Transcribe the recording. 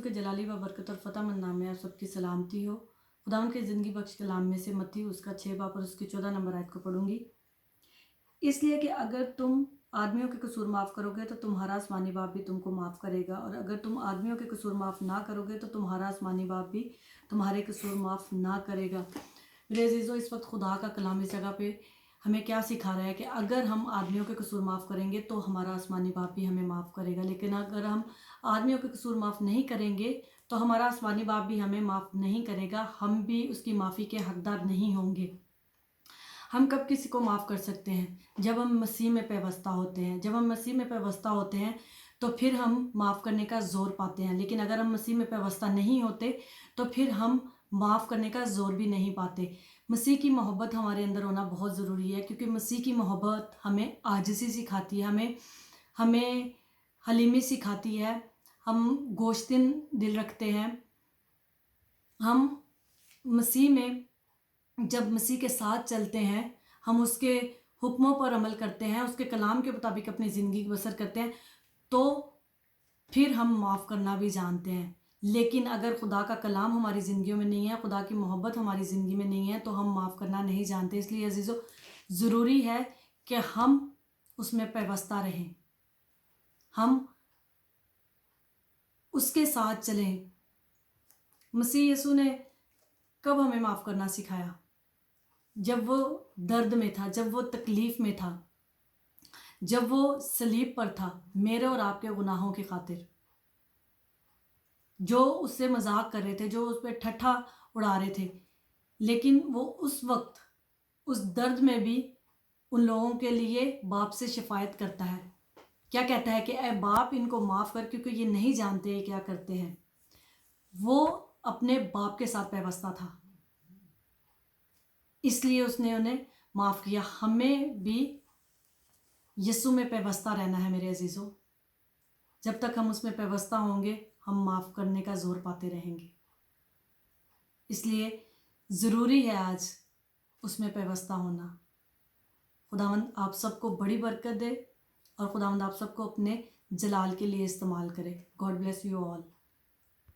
के जलाली व बरकत और फ़तहमंद नाम में आप सबकी सलामती हो। खुदावंद के ज़िंदगी बख्श कलाम में से मत्ती उसका 6 बाब और उसकी 14 नंबर आयत को पढ़ूंगी। इसलिए कि अगर तुम आदमियों के कसूर माफ़ करोगे तो तुम्हारा आसमानी बाप भी तुमको माफ़ करेगा, और अगर तुम आदमियों के कसूर माफ़ ना करोगे तो तुम्हारा आसमानी बाप भी तुम्हारे कसूर माफ़ ना करेगा। मेरे अजीज़ों, इस वक्त खुदा का कलाम इस जगह पे हमें क्या सिखा रहा है कि अगर हम आदमियों के कसूर माफ़ करेंगे तो हमारा आसमानी बाप भी हमें माफ़ करेगा, लेकिन अगर हम आदमियों के कसूर माफ़ नहीं करेंगे तो हमारा आसमानी बाप भी हमें माफ़ नहीं करेगा, हम भी उसकी माफ़ी के हकदार नहीं होंगे। हम कब किसी को माफ़ कर सकते हैं? जब हम मसीह में पेवस्ता होते हैं। जब हम मसीह में पेवस्ता होते हैं तो फिर हम माफ़ करने का ज़ोर पाते हैं, लेकिन अगर हम मसीह में पेवस्ता नहीं होते तो फिर हम माफ़ करने का ज़ोर भी नहीं पाते। मसीह की मोहब्बत हमारे अंदर होना बहुत ज़रूरी है, क्योंकि मसीह की मोहब्बत हमें आजिज़ी सिखाती है, हमें हलीमी सिखाती है, हम गोश्तिन दिल रखते हैं। हम मसीह में जब मसीह के साथ चलते हैं, हम उसके हुक्मों पर अमल करते हैं, उसके कलाम के मुताबिक अपनी ज़िंदगी बसर करते हैं, तो फिर हम माफ़ करना भी जानते हैं। लेकिन अगर खुदा का कलाम हमारी ज़िंदगियों में नहीं है, खुदा की मोहब्बत हमारी ज़िंदगी में नहीं है, तो हम माफ़ करना नहीं जानते। इसलिए अजीज़ों, ज़रूरी है कि हम उसमें पेवस्ता रहें, हम उसके साथ चलें। मसीह यीशु ने कब हमें माफ़ करना सिखाया? जब वो दर्द में था, जब वो तकलीफ़ में था, जब वो सलीब पर था, मेरे और आपके गुनाहों की खातिर। जो उससे मजाक कर रहे थे, जो उस पर ठट्ठा उड़ा रहे थे, लेकिन वो उस वक्त उस दर्द में भी उन लोगों के लिए बाप से शिफायत करता है। क्या कहता है कि ऐ बाप, इनको माफ़ कर, क्योंकि ये नहीं जानते ये क्या करते हैं। वो अपने बाप के साथ पेवस्ता था, इसलिए उसने उन्हें माफ़ किया। हमें भी यीशु में पेवस्ता रहना है मेरे अजीज़ों। जब तक हम उसमें पेवस्ता होंगे, हम माफ़ करने का ज़ोर पाते रहेंगे। इसलिए ज़रूरी है आज उसमें पेवस्ता होना। खुदावंद आप सबको बड़ी बरकत दे, और खुदावंद आप सबको अपने जलाल के लिए इस्तेमाल करे। God bless you all.